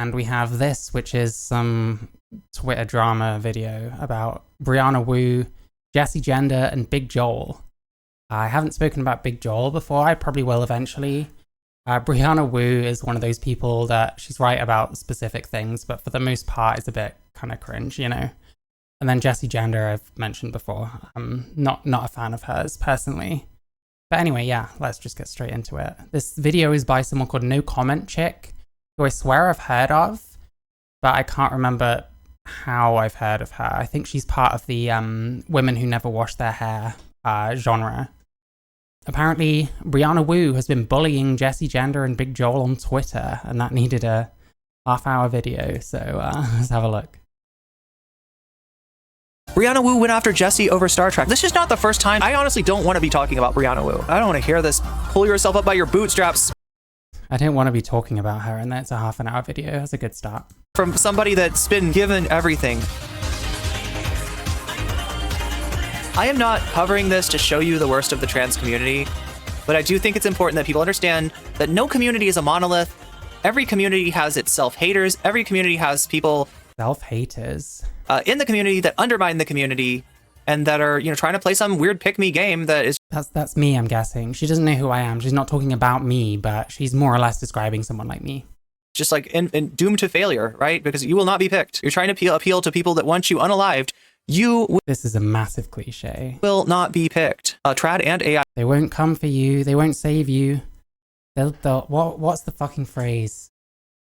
And we have this, which is some Twitter drama video about Brianna Wu, Jessie Gender, and Big Joel. I haven't spoken about Big Joel before. I probably will eventually. Brianna Wu is one of those people that she's right about specific things, but for the most part, it's a bit kind of cringe, you know? And then Jessie Gender, I've mentioned before. I'm not a fan of hers personally. But anyway, yeah, let's just get straight into it. This video is by someone called No Comment Chick, who I swear I've heard of, but I can't remember how I've heard of her. I think she's part of the women who never wash their hair genre. Apparently, Brianna Wu has been bullying Jessie Gender and Big Joel on Twitter, and that needed a half-hour video, so let's have a look. Brianna Wu went after Jessie over Star Trek. This is not the first time. I honestly don't want to be talking about Brianna Wu. I don't want to hear this. Pull yourself up by your bootstraps. I don't want to be talking about her, and that's a half-an-hour video. That's a good start. From somebody that's been given everything. I am not covering this to show you the worst of the trans community, but I do think it's important that people understand that no community is a monolith. Every community has its self-haters. Every community has people self-haters in the community that undermine the community and that are, trying to play some weird pick-me game that is... That's me, I'm guessing. She doesn't know who I am. She's not talking about me, but she's more or less describing someone like me. Just like doomed to failure, right? Because you will not be picked. You're trying to appeal to people that want you unalived. This is a massive cliche. Will not be picked. Trad and AI. They won't come for you. They won't save you. What's the fucking phrase?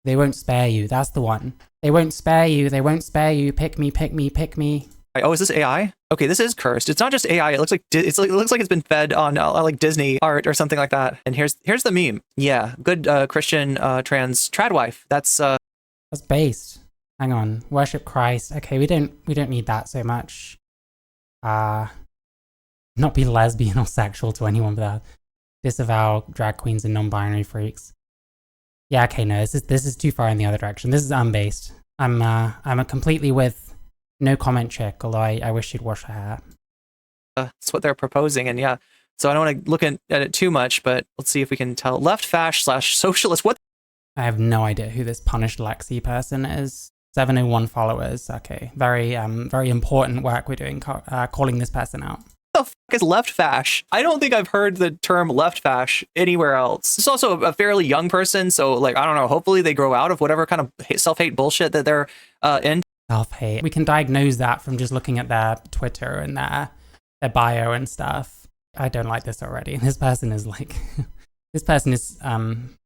They won't spare you. That's the one. They won't spare you. They won't spare you. Pick me, pick me, pick me. Oh, is this AI? Okay, this is cursed. It's not just AI. It looks like it looks like it's been fed on like Disney art or something like that. And here's the meme. Yeah, good Christian trans trad wife. That's based. Hang on. Worship Christ. Okay, we don't need that so much. Not be lesbian or sexual to anyone but that. Disavow drag queens and non-binary freaks. Yeah, okay, no, this is too far in the other direction. This is unbased. I'm a completely with No Comment Chick, although I wish she'd wash her hair. That's what they're proposing, and yeah. So I don't want to look at it too much, but let's see if we can tell. Left fash / socialist. What? I have no idea who this punished Lexi person is. 701 followers. Okay, very important work we're doing, calling this person out. What the fuck is left fash? I don't think I've heard the term left fash anywhere else. It's also a fairly young person, so like I don't know. Hopefully they grow out of whatever kind of self-hate bullshit that they're in. Self-hate. We can diagnose that from just looking at their Twitter and their bio and stuff. I don't like this already. This person is like, this person is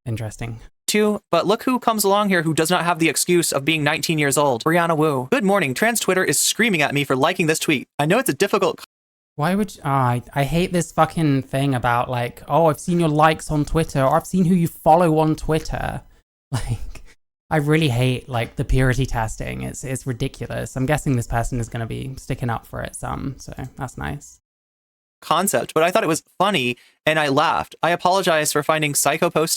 interesting. Too, but look who comes along here who does not have the excuse of being 19 years old. Brianna Wu. Good morning. Trans Twitter is screaming at me for liking this tweet. I know it's a difficult... Why would you, I hate this fucking thing about like, oh, I've seen your likes on Twitter, or I've seen who you follow on Twitter. Like, I really hate like the purity testing. It's ridiculous. I'm guessing this person is going to be sticking up for it some, so that's nice. Concept, but I thought it was funny and I laughed. I apologize for finding a psycho post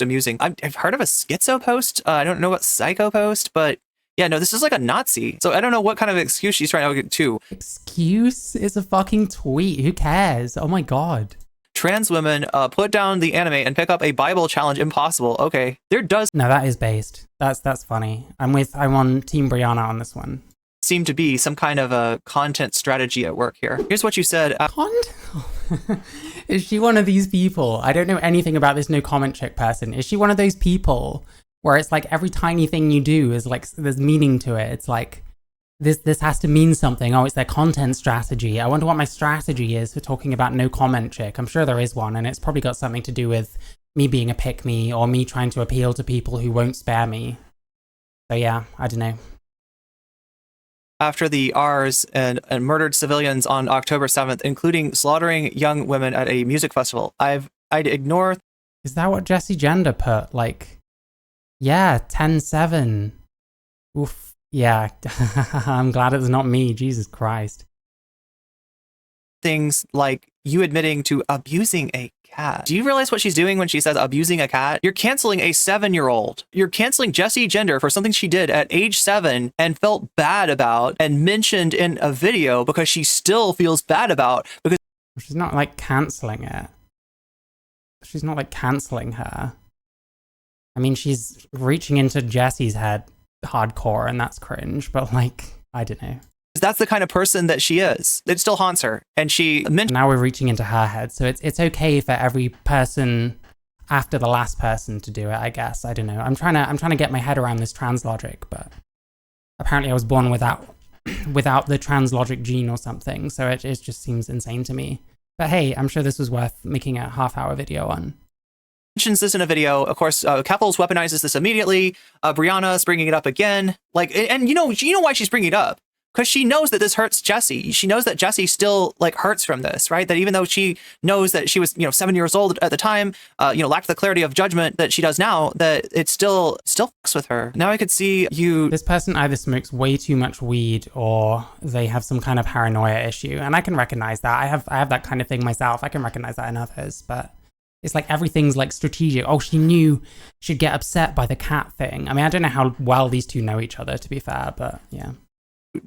amusing. I've heard of a schizo post. I don't know what psycho post, but yeah, no, this is like a Nazi. So I don't know what kind of excuse she's trying to get to. Excuse is a fucking tweet. Who cares? Oh my god. Trans women put down the anime and pick up a Bible challenge impossible. Okay, there does no, that is based. That's funny. I'm on Team Brianna on this one. Seem to be some kind of a content strategy at work here. Here's what you said. Is she one of these people? I don't know anything about this No Comment Chick person. Is she one of those people where it's like every tiny thing you do is like there's meaning to it? It's like this has to mean something. Oh, it's their content strategy. I wonder what my strategy is for talking about No Comment Chick. I'm sure there is one, and it's probably got something to do with me being a pick-me or me trying to appeal to people who won't spare me. So yeah, I don't know. After the R's and murdered civilians on October 7th, including slaughtering young women at a music festival. I'd ignore... Is that what Jessie Gender put? Like, yeah, 10-7. Oof, yeah. I'm glad it's not me, Jesus Christ. Things like you admitting to abusing a cat. Do you realize what she's doing when she says abusing a cat? You're canceling a 7-year-old. You're canceling Jessie Gender for something she did at age 7 and felt bad about and mentioned in a video because she still feels bad about because she's not like canceling it. She's not like canceling her. I mean, she's reaching into Jesse's head hardcore, and that's cringe, but like, I don't know. That's the kind of person that she is. It still haunts her. And she mentioned now we're reaching into her head, so it's okay for every person after the last person to do it, I guess. I don't know. I'm trying to get my head around this trans logic, but apparently I was born without the trans logic gene or something, so it just seems insane to me. But hey, I'm sure this was worth making a half-hour video on. mentions this in a video. Of course, Keffels weaponizes this immediately. Brianna's bringing it up again. Like, and you know why she's bringing it up? Because she knows that this hurts Jesse. She knows that Jesse still like hurts from this, right? That even though she knows that she was, 7 years old at the time, lacked the clarity of judgment that she does now, that it still fucks with her. Now I could see you. This person either smokes way too much weed or they have some kind of paranoia issue, and I can recognize that. I have that kind of thing myself. I can recognize that in others, but it's like everything's like strategic. Oh, she knew she'd get upset by the cat thing. I mean, I don't know how well these two know each other, to be fair, but yeah.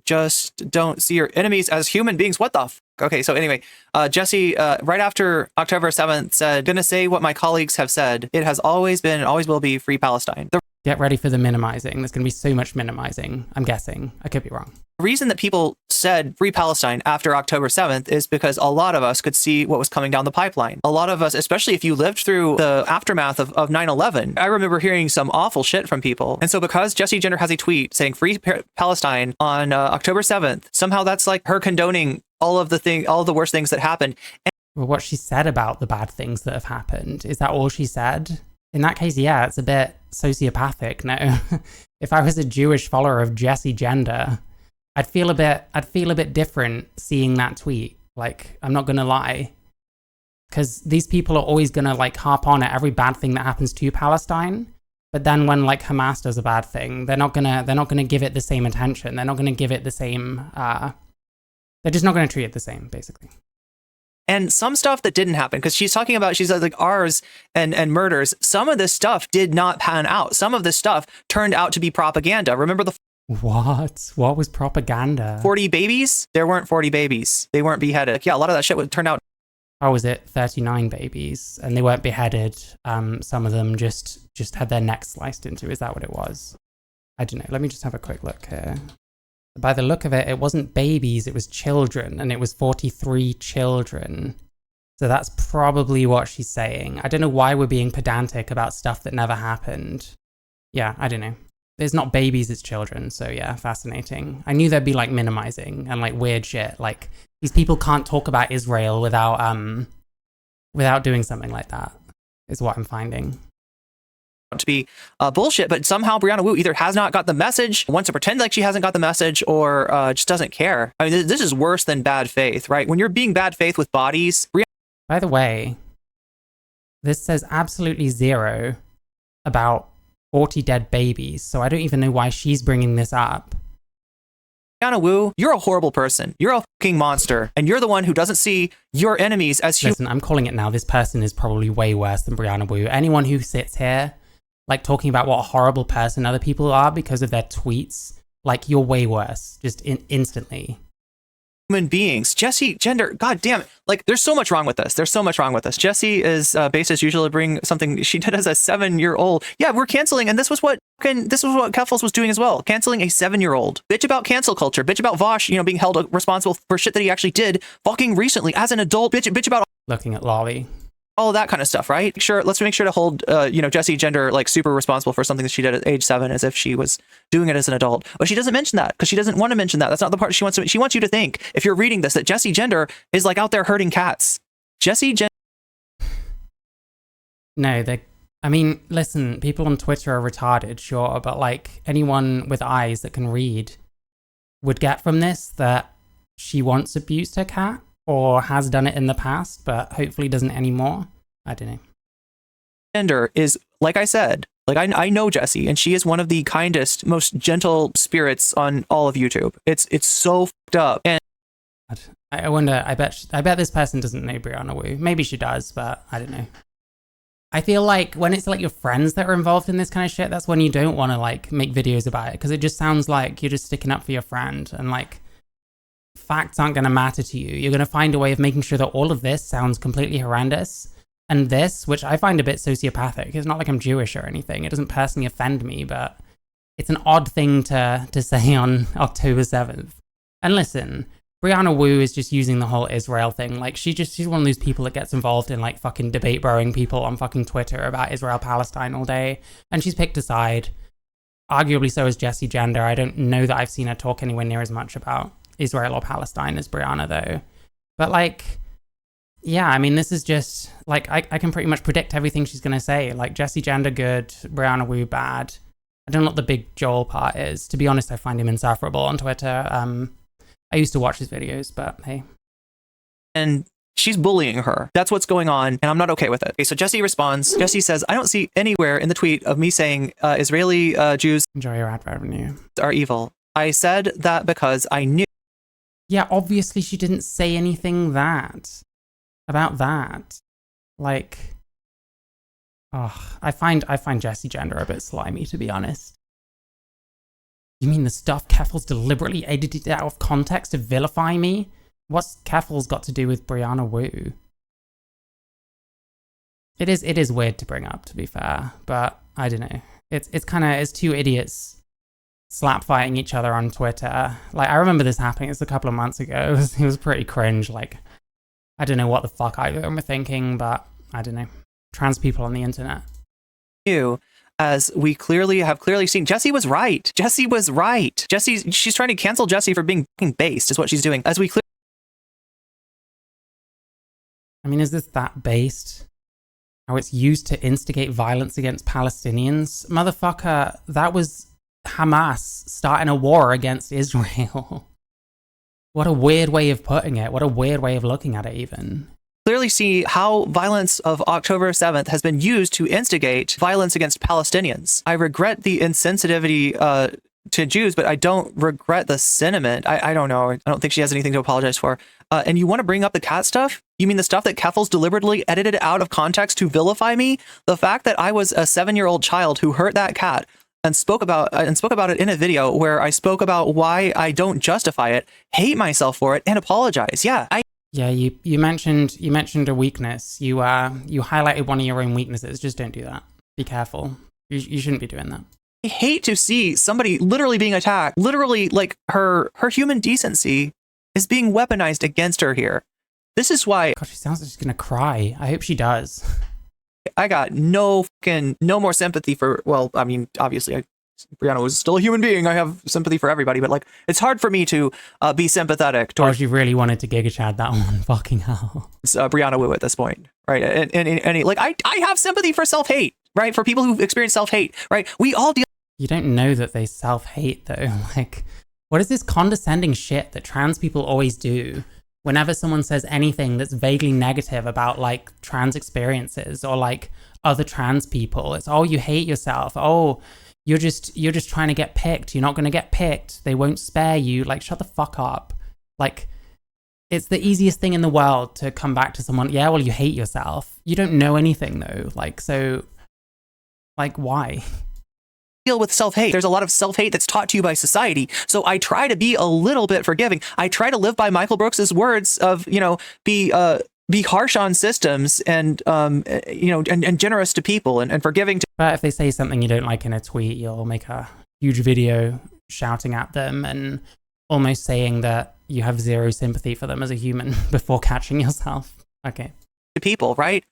Just don't see your enemies as human beings. What the f? Okay, so anyway, Jesse, right after October 7th, said, gonna say what my colleagues have said. It has always been and always will be free Palestine. Get ready for the minimizing. There's gonna be so much minimizing, I'm guessing. I could be wrong. The reason that people said free Palestine after October 7th is because a lot of us could see what was coming down the pipeline. A lot of us, especially if you lived through the aftermath of 9/11, I remember hearing some awful shit from people. And so because Jessie Gender has a tweet saying free Palestine on October 7th, somehow that's like her condoning all of the worst things that happened. Well, what she said about the bad things that have happened, is that all she said? In that case, yeah, it's a bit sociopathic, no? If I was a Jewish follower of Jessie Gender, I'd feel a bit different seeing that tweet. Like, I'm not gonna lie. Because these people are always gonna like harp on at every bad thing that happens to Palestine. But then when like Hamas does a bad thing, they're not gonna give it the same attention. They're not gonna give it the same, they're just not gonna treat it the same, basically. And some stuff that didn't happen, because she's like ours and murders. Some of this stuff did not pan out. Some of this stuff turned out to be propaganda. Remember the What was propaganda? 40 babies? There weren't 40 babies. They weren't beheaded. Yeah, a lot of that shit turned out. Oh, was it 39 babies? And they weren't beheaded. Some of them just had their necks sliced into. Is that what it was? I don't know. Let me just have a quick look here. By the look of it, it wasn't babies, it was children, and it was 43 children. So that's probably what she's saying. I don't know why we're being pedantic about stuff that never happened. Yeah, I don't know. It's not babies, it's children. So yeah, fascinating. I knew there'd be like minimizing and like weird shit. Like these people can't talk about Israel without doing something like that, is what I'm finding. To be bullshit, but somehow Brianna Wu either has not got the message, wants to pretend like she hasn't got the message, or just doesn't care. I mean, this is worse than bad faith, right? When you're being bad faith with bodies. By the way, this says absolutely zero about 40 dead babies, so I don't even know why she's bringing this up. Brianna Wu, you're a horrible person. You're a fucking monster, and you're the one who doesn't see your enemies as human. Listen, I'm calling it now. This person is probably way worse than Brianna Wu. Anyone who sits here like talking about what a horrible person other people are because of their tweets, like you're way worse, just instantly. Human beings. Jessie Gender, god damn it. Like, there's so much wrong with this. There's so much wrong with this. Jessie is based as usual to bring something she did as a 7-year-old. Yeah, we're canceling, and this was what Keffels was doing as well. Canceling a 7-year-old. Bitch about cancel culture. Bitch about Vosh, being held responsible for shit that he actually did fucking recently as an adult. Bitch about looking at Lolly. All of that kind of stuff, right? Sure, let's make sure to hold, Jessie Gender like super responsible for something that she did at age 7, as if she was doing it as an adult. But she doesn't mention that because she doesn't want to mention that. That's not the part she wants to. She wants you to think, if you're reading this, that Jessie Gender is like out there hurting cats. Jessie Gender. No, I mean, listen, people on Twitter are retarded, sure, but like anyone with eyes that can read would get from this that she once abused her cat, or has done it in the past, but hopefully doesn't anymore. I don't know. Gender is, like I said, like I know Jessie, and she is one of the kindest, most gentle spirits on all of YouTube. It's so fucked up. And I wonder, I bet this person doesn't know Brianna Wu. Maybe she does, but I don't know. I feel like when it's like your friends that are involved in this kind of shit, that's when you don't want to like make videos about it, because it just sounds like you're just sticking up for your friend, and like facts aren't going to matter to you. You're going to find a way of making sure that all of this sounds completely horrendous, And this, which I find a bit sociopathic. It's not like I'm Jewish or anything. It doesn't personally offend me, but it's an odd thing to say on October 7th. And listen, Brianna Wu is just using the whole Israel thing. Like, she's one of those people that gets involved in, like, fucking debate broing people on fucking Twitter about Israel-Palestine all day. And she's picked a side. Arguably so has Jessie Gender. I don't know that I've seen her talk anywhere near as much about Israel or Palestine as Brianna, though. But, like, yeah, I mean, this is just, like, I can pretty much predict everything she's going to say. Like, Jessie Gender, good. Brianna Wu, bad. I don't know what the big Joel part is. To be honest, I find him insufferable on Twitter. I used to watch his videos, but hey. And she's bullying her. That's what's going on, and I'm not okay with it. Okay, so Jessie responds. Jessie says, I don't see anywhere in the tweet of me saying Israeli Jews Enjoy your ad revenue. Are evil. I said that because I knew. Yeah, obviously she didn't say anything about that. Like, I find Jessie Gender a bit slimy, to be honest. You mean the stuff Keffel's deliberately edited out of context to vilify me? What's Keffel's got to do with Brianna Wu? It is weird to bring up, to be fair, but I don't know. It's two idiots slap fighting each other on Twitter. Like, I remember this happening. It's a couple of months ago. It was pretty cringe. Like, I don't know what the fuck I remember thinking, but I don't know. Trans people on the internet. You, as we have clearly seen, Jessie was right. Jessie was right. She's trying to cancel Jessie for being based, is what she's doing. As we I mean, is this that based? How it's used to instigate violence against Palestinians? Motherfucker, that was Hamas starting a war against Israel. What a weird way of putting it. What a weird way of looking at it, even. clearly see how violence of October 7th has been used to instigate violence against Palestinians. I regret the insensitivity to Jews, but I don't regret the sentiment. I don't know. I don't think she has anything to apologize for. And you want to bring up the cat stuff? You mean the stuff that Keffels deliberately edited out of context to vilify me? The fact that I was a 7-year-old child who hurt that cat and spoke about it in a video where I spoke about why I don't justify it, hate myself for it, and apologize. Yeah, you mentioned a weakness. You highlighted one of your own weaknesses. Just don't do that. Be careful. You shouldn't be doing that. I hate to see somebody literally being attacked. Literally, like, her human decency is being weaponized against her here. This is why. God, she sounds like she's gonna cry. I hope she does. I got no more sympathy for. Well, I mean, obviously, Brianna was still a human being. I have sympathy for everybody, but like, it's hard for me to be sympathetic towards. You really wanted to Giga Chad that one. Fucking hell. Brianna Wu at this point, right? And like, I have sympathy for self-hate, right? For people who experience self-hate, right? We all deal. You don't know that they self-hate though. Like, what is this condescending shit that trans people always do whenever someone says anything that's vaguely negative about like trans experiences or like other trans people? It's, oh, you hate yourself. Oh, you're just trying to get picked. You're not going to get picked. They won't spare you. Like, shut the fuck up. Like, it's the easiest thing in the world to come back to someone. Yeah, well, you hate yourself. You don't know anything though. Like, so, like, why? Deal with self-hate. There's a lot of self-hate that's taught to you by society. So I try to be a little bit forgiving. I try to live by Michael Brooks's words of, be harsh on systems and, and generous to people and forgiving to. But if they say something you don't like in a tweet, you'll make a huge video shouting at them and almost saying that you have zero sympathy for them as a human before catching yourself. Okay. To people, right?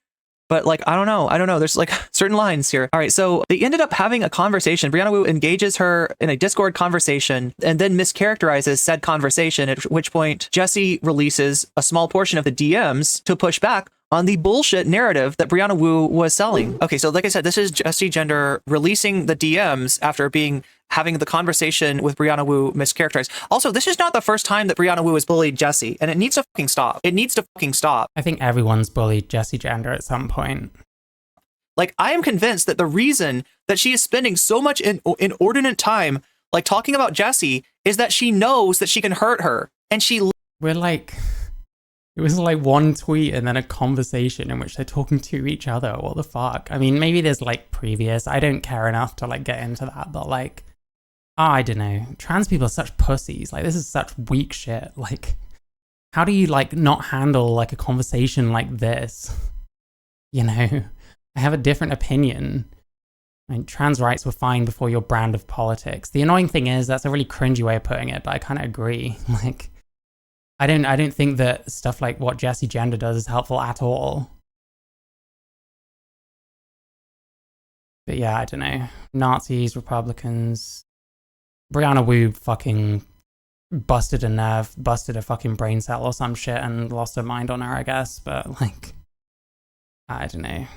But like, I don't know. There's like certain lines here. All right. So they ended up having a conversation. Brianna Wu engages her in a Discord conversation and then mischaracterizes said conversation, at which point Jessie releases a small portion of the DMs to push back on the bullshit narrative that Brianna Wu was selling. Okay. So like I said, this is Jessie Gender releasing the DMs after having the conversation with Brianna Wu mischaracterized. Also, this is not the first time that Brianna Wu has bullied Jessie, and it needs to fucking stop. It needs to fucking stop. I think everyone's bullied Jessie Gender at some point. Like, I am convinced that the reason that she is spending so much inordinate time, like, talking about Jessie is that she knows that she can hurt her, and she. We're like, it was like one tweet and then a conversation in which they're talking to each other. What the fuck? I mean, maybe there's like previous. I don't care enough to like get into that, but like. I don't know. Trans people are such pussies. Like, this is such weak shit. Like, how do you, like, not handle, like, a conversation like this? you know, I have a different opinion. I mean, trans rights were fine before your brand of politics. The annoying thing is that's a really cringy way of putting it, but I kind of agree. Like, I don't think that stuff like what Jessie Gender does is helpful at all. But yeah, I don't know. Nazis, Republicans. Brianna Wu fucking busted a nerve, busted a fucking brain cell or some shit and lost her mind on her, I guess. But like, I don't know.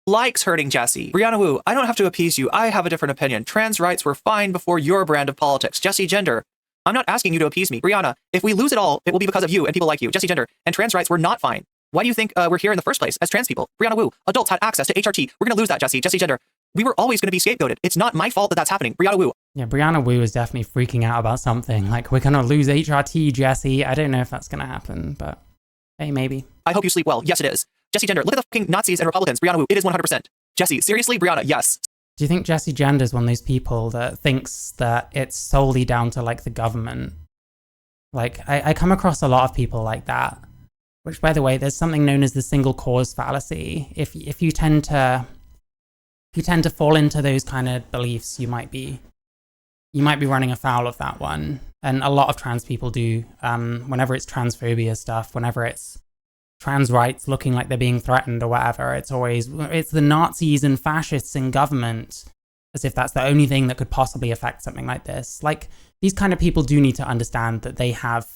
Likes hurting Jessie. Brianna Wu, I don't have to appease you. I have a different opinion. Trans rights were fine before your brand of politics. Jessie Gender, I'm not asking you to appease me. Brianna, if we lose it all, it will be because of you and people like you. Jessie Gender, and trans rights were not fine. Why do you think we're here in the first place as trans people? Brianna Wu, adults had access to HRT. We're going to lose that, Jessie. Jessie Gender, we were always going to be scapegoated. It's not my fault that that's happening. Brianna Wu. Yeah, Brianna Wu is definitely freaking out about something. Like, we're going to lose HRT, Jessie. I don't know if that's going to happen, but hey, maybe. I hope you sleep well. Yes, it is. Jessie Gender, look at the fucking Nazis and Republicans. Brianna Wu, it is 100%. Jessie, seriously? Brianna, yes. Do you think Jessie Gender is one of those people that thinks that it's solely down to, like, the government? Like, I come across a lot of people like that. Which, by the way, there's something known as the single cause fallacy. If you tend to fall into those kind of beliefs, you might be running afoul of that one. And a lot of trans people do. Whenever it's transphobia stuff, whenever it's trans rights looking like they're being threatened or whatever, it's the Nazis and fascists in government, as if that's the only thing that could possibly affect something like this. Like, these kind of people do need to understand that they have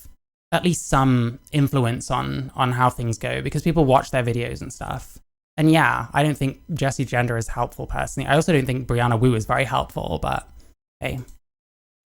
at least some influence on how things go, because people watch their videos and stuff. And yeah, I don't think Jessie Gender is helpful personally. I also don't think Brianna Wu is very helpful, but hey.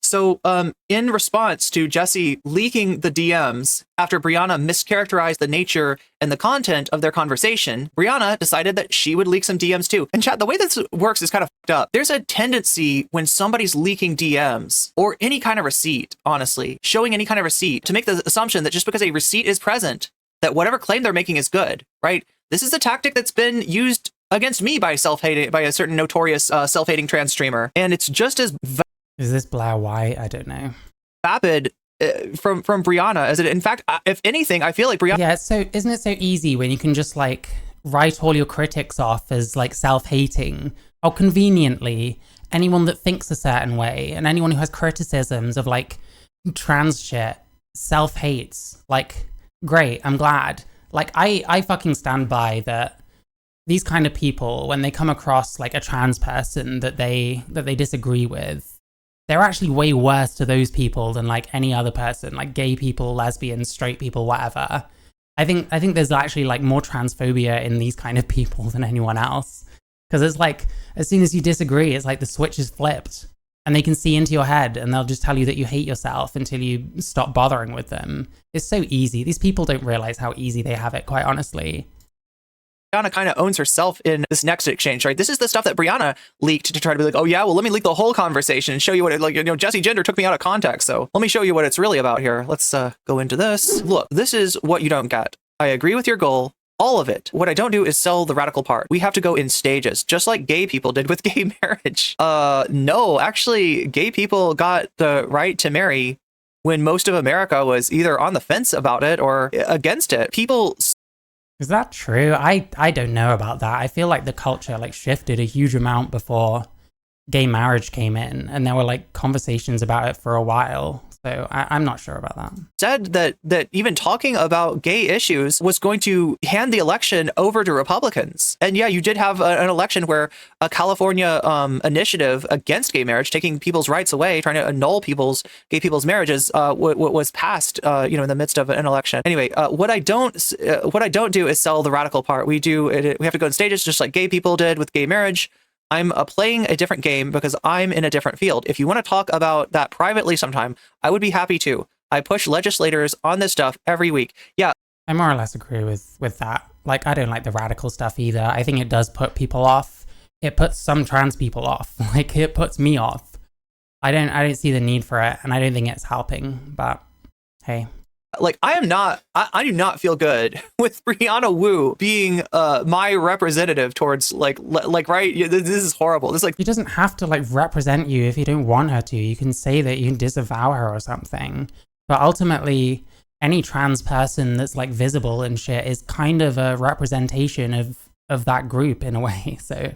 So, in response to Jessie leaking the DMs after Brianna mischaracterized the nature and the content of their conversation, Brianna decided that she would leak some DMs too. And chat, the way this works is kind of fucked up. There's a tendency when somebody's leaking DMs or any kind of receipt, honestly, showing any kind of receipt, to make the assumption that just because a receipt is present, that whatever claim they're making is good, right? This is a tactic that's been used against me by a certain notorious self-hating trans streamer, and it's just as is this Blair White? I don't know. Vapid from Brianna, as it. In fact, if anything, I feel like Brianna. Yeah, isn't it so easy when you can just like write all your critics off as like self-hating? Or conveniently, anyone that thinks a certain way and anyone who has criticisms of like trans shit self-hates. Like, great, I'm glad. Like, I fucking stand by that. These kind of people, when they come across like a trans person that they disagree with, they're actually way worse to those people than like any other person, like gay people, lesbians, straight people, whatever. I think there's actually like more transphobia in these kind of people than anyone else. Because it's like, as soon as you disagree, it's like the switch is flipped and they can see into your head and they'll just tell you that you hate yourself until you stop bothering with them. It's so easy. These people don't realize how easy they have it, quite honestly. Brianna kind of owns herself in this next exchange, right? This is the stuff that Brianna leaked to try to be like, oh yeah, well, let me leak the whole conversation and show you what it, like, you know, Jessie Gender took me out of context. So let me show you what it's really about here. Let's go into this. Look, this is what you don't get. I agree with your goal. All of it. What I don't do is sell the radical part. We have to go in stages, just like gay people did with gay marriage. No, actually, gay people got the right to marry when most of America was either on the fence about it or against it. People... Is that true? I don't know about that. I feel like the culture like shifted a huge amount before gay marriage came in, and there were like conversations about it for a while. So I'm not sure about that. Said that even talking about gay issues was going to hand the election over to Republicans. And yeah, you did have an election where a California initiative against gay marriage, taking people's rights away, trying to annul gay people's marriages, was passed, in the midst of an election. Anyway, what I don't do is sell the radical part. We have to go in stages, just like gay people did with gay marriage. I'm playing a different game because I'm in a different field. If you want to talk about that privately sometime, I would be happy to. I push legislators on this stuff every week. Yeah. I more or less agree with that. Like, I don't like the radical stuff either. I think it does put people off. It puts some trans people off. Like, it puts me off. I don't see the need for it, and I don't think it's helping, but hey. Like, I do not feel good with Brianna Wu being my representative towards like right. This is horrible. This She doesn't have to like represent you if you don't want her to. You can say that you can disavow her or something. But ultimately, any trans person that's like visible and shit is kind of a representation of that group in a way. So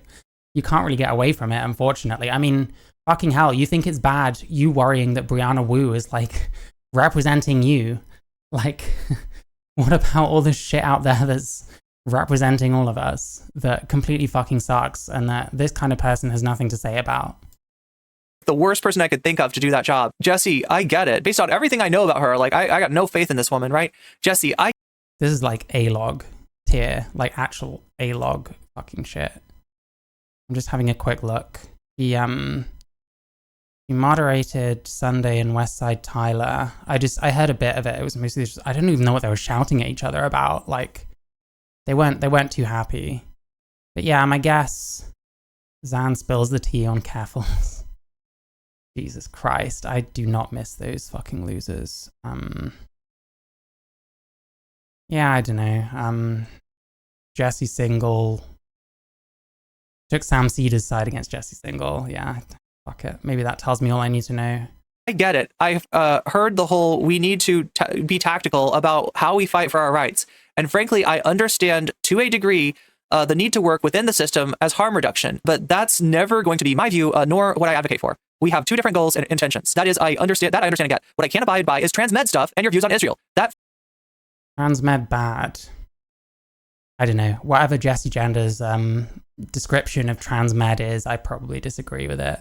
you can't really get away from it, unfortunately. I mean, fucking hell, you think it's bad you worrying that Brianna Wu is like representing you? Like, what about all this shit out there that's representing all of us that completely fucking sucks and that this kind of person has nothing to say about? The worst person I could think of to do that job. Jesse, I get it. Based on everything I know about her, like, I got no faith in this woman, right? Jesse, This is like A-log tier, like actual A-log fucking shit. I'm just having a quick look. He moderated Sunday in Westside Tyler. I heard a bit of it. It was mostly just, I don't even know what they were shouting at each other about. Like, they weren't too happy. But yeah, my guess, Zan spills the tea on Carefulness. Jesus Christ, I do not miss those fucking losers. Yeah, I don't know. Jesse Single took Sam Cedar's side against Jesse Single. Yeah, fuck it. Maybe that tells me all I need to know. I get it. I've heard the whole we need to be tactical about how we fight for our rights. And frankly, I understand to a degree the need to work within the system as harm reduction. But that's never going to be my view, nor what I advocate for. We have two different goals and intentions. That is, I understand and get. What I can't abide by is transmed stuff and your views on Israel. That transmed bad. I don't know. Whatever Jesse Gender's description of transmed is, I probably disagree with it.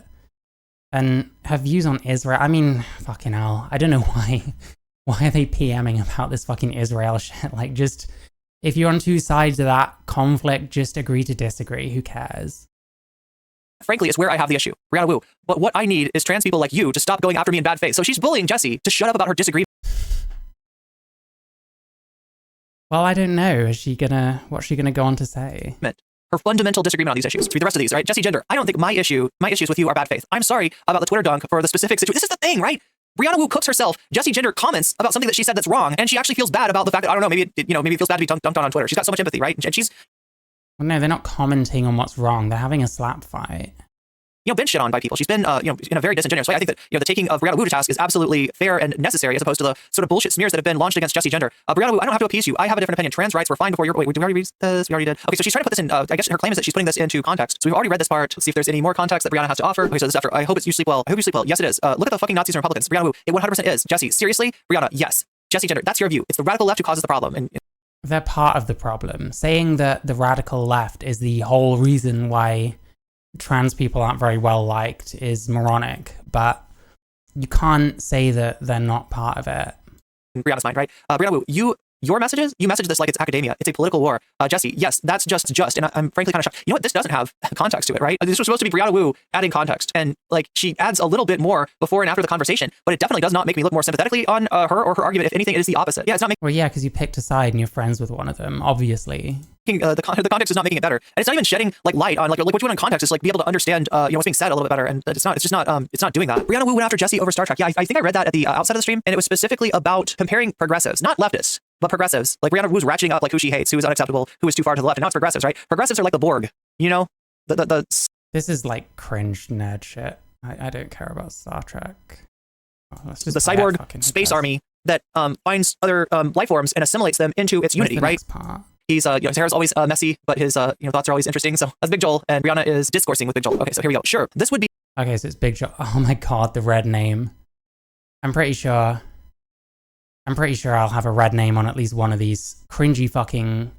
And her views on Israel, I mean, fucking hell. I don't know why. Why are they PMing about this fucking Israel shit? Like, just, if you're on two sides of that conflict, just agree to disagree. Who cares? frankly, is where I have the issue. Brianna Wu. But what I need is trans people like you to stop going after me in bad faith. So she's bullying Jesse to shut up about her disagreement. Well, I don't know. What's she gonna go on to say? Her fundamental disagreement on these issues. Through the rest of these, right? Jesse Gender, I don't think my issues with you are bad faith. I'm sorry about the Twitter dunk for the specific situation. This is the thing, right? Brianna Wu cooks herself. Jesse Gender comments about something that she said that's wrong, and she actually feels bad about the fact that, I don't know, maybe it feels bad to be dunked on Twitter. She's got so much empathy, right? And she's... Well, no, they're not commenting on what's wrong. They're having a slap fight. Been shit on by people. She's been, in a very disingenuous way. I think that, the taking of Brianna Wu to task is absolutely fair and necessary, as opposed to the sort of bullshit smears that have been launched against Jesse Gender. Brianna Wu, I don't have to appease you. I have a different opinion. Trans rights were fine before your... Wait, did we already read this? We already did. Okay, so she's trying to put this in, I guess her claim is that she's putting this into context. So we've already read this part. Let's see if there's any more context that Brianna has to offer. Okay, so this is after, I hope you sleep well. I hope you sleep well. Yes, it is. Look at the fucking Nazis and Republicans. Brianna Wu, it 100% is. Jesse, seriously? Brianna, yes. Jesse Gender, that's your view. It's the radical left who causes the problem. And they're part of the problem. Saying that the radical left is the whole reason why trans people aren't very well liked is moronic, but you can't say that they're not part of it. In Brianna's mind, right? Brianna Wu, you message this like it's academia. It's a political war. Jesse, yes, that's just, and I'm frankly kind of shocked. You know what? This doesn't have context to it, right? This was supposed to be Brianna Wu adding context, and like she adds a little bit more before and after the conversation, but it definitely does not make me look more sympathetically on her or her argument. If anything, it is the opposite. Yeah, it's not making... Well, yeah, because you picked a side and you're friends with one of them, obviously. The context is not making it better, and it's not even shedding like light on like what you want in context is like be able to understand what's being said a little bit better, and it's just not doing that. Brianna Wu went after Jesse over Star Trek. Yeah, I think I read that at the outside of the stream, and it was specifically about comparing progressives, not leftists, but progressives. Like Brianna Wu's ratcheting up like who she hates, who is unacceptable, who is too far to the left, and now it's progressives, right? Progressives are like the Borg, This is like cringe nerd shit. I don't care about Star Trek. The cyborg space army that finds other life forms and assimilates them into its unity, right? He's, his hair is always messy, but his, thoughts are always interesting. So that's Big Joel, and Brianna is discoursing with Big Joel. Okay, so here we go. Sure, this would be... Okay, so it's Big Joel. Oh my god, the red name. I'm pretty sure I'll have a red name on at least one of these cringy fucking...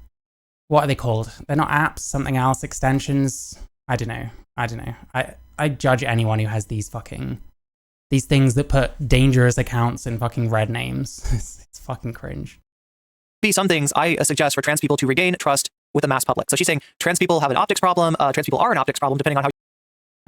What are they called? They're not apps, something else, extensions. I don't know. I judge anyone who has these things that put dangerous accounts in fucking red names. It's fucking cringe. Be some things I suggest for trans people to regain trust with the mass public. So she's saying trans people have an optics problem. Trans people are an optics problem, depending on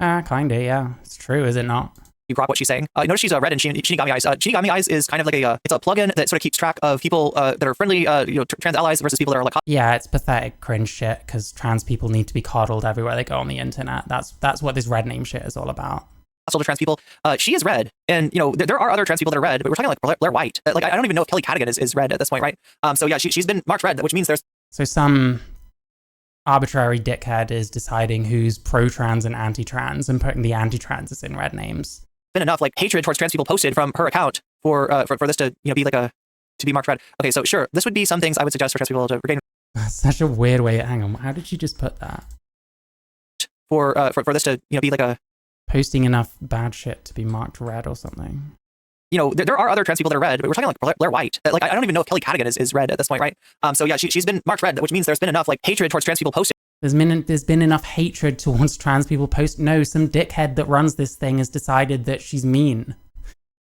how... Kinda, yeah. It's true, is it not? You grok what she's saying. Notice she's red in Shinigami Eyes. Shinigami Eyes is kind of like it's a plugin that sort of keeps track of people that are friendly, trans allies versus people that are like... Yeah, it's pathetic cringe shit, because trans people need to be coddled everywhere they go on the internet. That's what this red name shit is all about. To trans people, she is red, and there are other trans people that are red, but we're talking like Blair White. Like I don't even know if Kelly Cadigan is red at this point, right? So yeah, she's been marked red, which means there's... So some arbitrary dickhead is deciding who's pro-trans and anti-trans and putting the anti-transes in red names. Been enough like hatred towards trans people posted from her account for this to be like a to be marked red. Okay, so sure, this would be some things I would suggest for trans people to regain. That's such a weird way. Hang on, how did you just put that? For this to be like a posting enough bad shit to be marked red or something. There are other trans people that are red, but we're talking like Blair White. Like I don't even know if Kelly Cadigan is red at this point, right? So yeah, she's been marked red, which means there's been enough like hatred towards trans people posting. There's been enough hatred towards trans people post. No, some dickhead that runs this thing has decided that she's mean.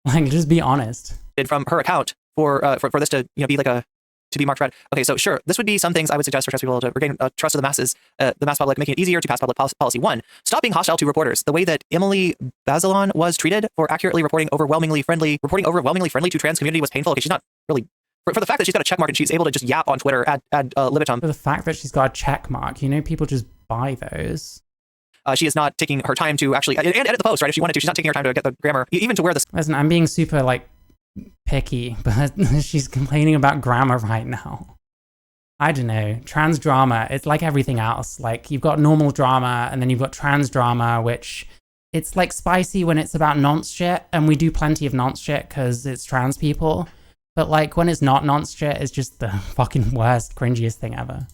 Like, just be honest. From her account for this to be like a to be marked red. Okay, so sure, this would be some things I would suggest for trans people to regain trust of the masses, the mass public, making it easier to pass public policy. 1, stop being hostile to reporters. The way that Emily Bazelon was treated for accurately reporting overwhelmingly friendly to trans community was painful. Okay, she's not really for the fact that she's got a check mark and she's able to just yap on Twitter ad libitum. For the fact that she's got a check mark, people just buy those. She is not taking her time to actually and edit the post, right? If she wanted to, she's not taking her time to get the grammar, even to wear this. Listen, I'm being super picky, but she's complaining about grammar right now. I don't know. Trans drama, it's like everything else. Like, you've got normal drama and then you've got trans drama, which it's like spicy when it's about nonce shit, and we do plenty of nonce shit because it's trans people. But like when it's not nonce shit, it's just the fucking worst, cringiest thing ever.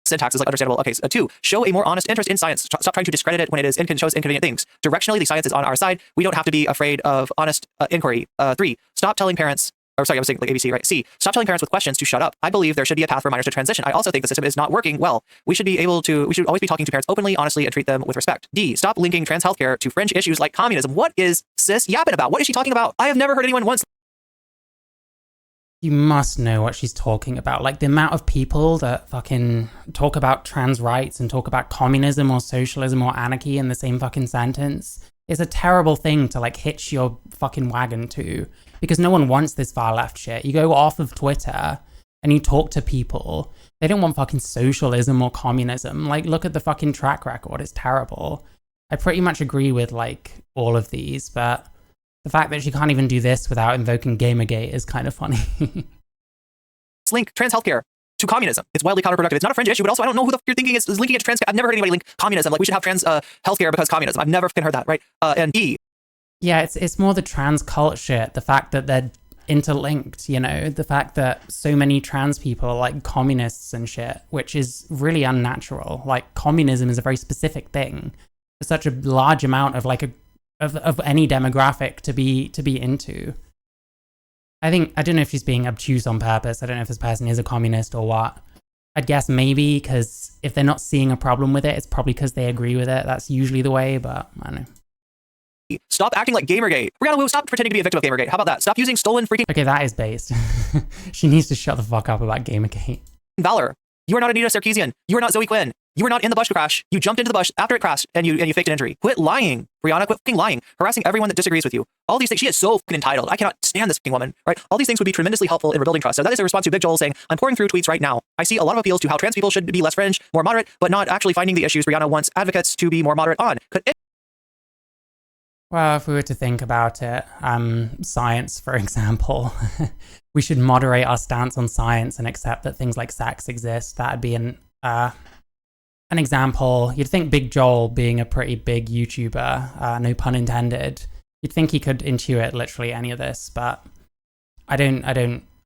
Syntax is like understandable. Okay, so 2, show a more honest interest in science. Stop trying to discredit it when it shows inconvenient things. Directionally, the science is on our side. We don't have to be afraid of honest inquiry. 3, stop telling parents. Or sorry, I was saying like ABC, right? C, stop telling parents with questions to shut up. I believe there should be a path for minors to transition. I also think the system is not working well. We should always be talking to parents openly, honestly, and treat them with respect. D, stop linking trans healthcare to fringe issues like communism. What is sis yapping about? What is she talking about? I have never heard anyone once. You must know what she's talking about. Like, the amount of people that fucking talk about trans rights and talk about communism or socialism or anarchy in the same fucking sentence is a terrible thing to hitch your fucking wagon to, because no one wants this far left shit. You go off of Twitter and you talk to people, they don't want fucking socialism or communism. Like, look at the fucking track record. It's terrible. I pretty much agree with all of these, but the fact that she can't even do this without invoking Gamergate is kind of funny. Link trans healthcare to communism. It's wildly counterproductive. It's not a fringe issue, but also I don't know who the fuck you're thinking is linking it to trans. I've never heard anybody link communism. Like, we should have trans healthcare because communism. I've never fucking heard that, right? And E. Yeah, it's more the trans cult shit. The fact that they're interlinked, the fact that so many trans people are like communists and shit, which is really unnatural. Like, communism is a very specific thing. There's such a large amount of of any demographic to be into. I don't know if she's being obtuse on purpose. I don't know if this person is a communist or what. I'd guess maybe, because if they're not seeing a problem with it, it's probably because they agree with it. That's usually the way, but I don't know. Stop acting like Gamergate. Brianna Wu, stop pretending to be a victim of Gamergate. How about that? Stop using stolen freaking... Okay, that is based. She needs to shut the fuck up about Gamergate. Valor. You are not Anita Sarkeesian. You are not Zoe Quinn. You were not in the bush crash. You jumped into the bush after it crashed and you faked an injury. Quit lying, Brianna. Quit fucking lying. Harassing everyone that disagrees with you. All these things. She is so fucking entitled. I cannot stand this fucking woman, right? All these things would be tremendously helpful in rebuilding trust. So that is a response to Big Joel saying, I'm pouring through tweets right now. I see a lot of appeals to how trans people should be less fringe, more moderate, but not actually finding the issues Brianna wants advocates to be more moderate on. Well, if we were to think about it, science, for example, we should moderate our stance on science and accept that things like sex exist. That'd be an example. You'd think Big Joel, being a pretty big YouTuber, no pun intended, you'd think he could intuit literally any of this, but I don't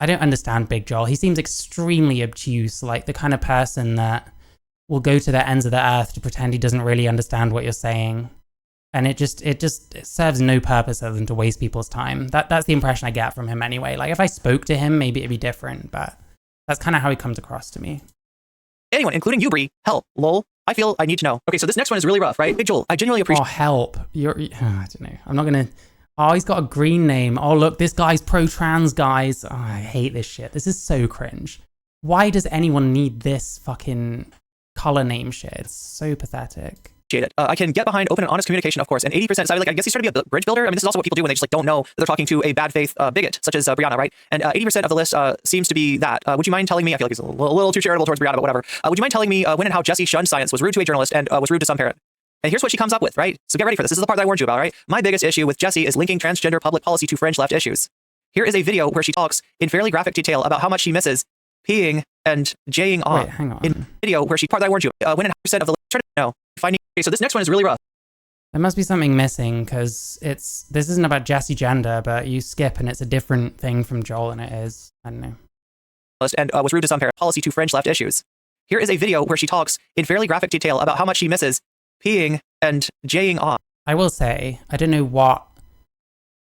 understand Big Joel. He seems extremely obtuse, like the kind of person that will go to the ends of the earth to pretend he doesn't really understand what you're saying. And it serves no purpose other than to waste people's time. That's the impression I get from him anyway. Like, if I spoke to him, maybe it'd be different, but that's kind of how he comes across to me. Anyone, including you, Brie. Help. Lol. I feel I need to know. Okay, so this next one is really rough, right? Big Joel, I genuinely appreciate... Oh, help. I don't know. I'm not going to... Oh, he's got a green name. Oh, look, this guy's pro-trans, guys. Oh, I hate this shit. This is so cringe. Why does anyone need this fucking color name shit? It's so pathetic. It. I can get behind open and honest communication, of course, and 80% decided, I guess he's trying to be a bridge builder. I mean, this is also what people do when they just don't know that they're talking to a bad faith bigot, such as Brianna, right? And 80% of the list seems to be that. Would you mind telling me, I feel like he's a little too charitable towards Brianna, but whatever. Would you mind telling me when and how Jessie shunned science, was rude to a journalist, and was rude to some parent? And here's what she comes up with, right? So get ready for this. This is the part that I warned you about, right? My biggest issue with Jessie is linking transgender public policy to fringe left issues. Here is a video where she talks in fairly graphic detail about how much she misses peeing and jaying on. Wait, hang on. In video where she, part that I warned you, when and how percent of the list, try to know, finding... Okay, so this next one is really rough. There must be something missing, because this isn't about Jessie gender, but you skip and it's a different thing from Joel, and it is. I don't know. And was rude to some parents. Policy to fringe left issues. Here is a video where she talks in fairly graphic detail about how much she misses peeing and jaying off. I will say, I don't know what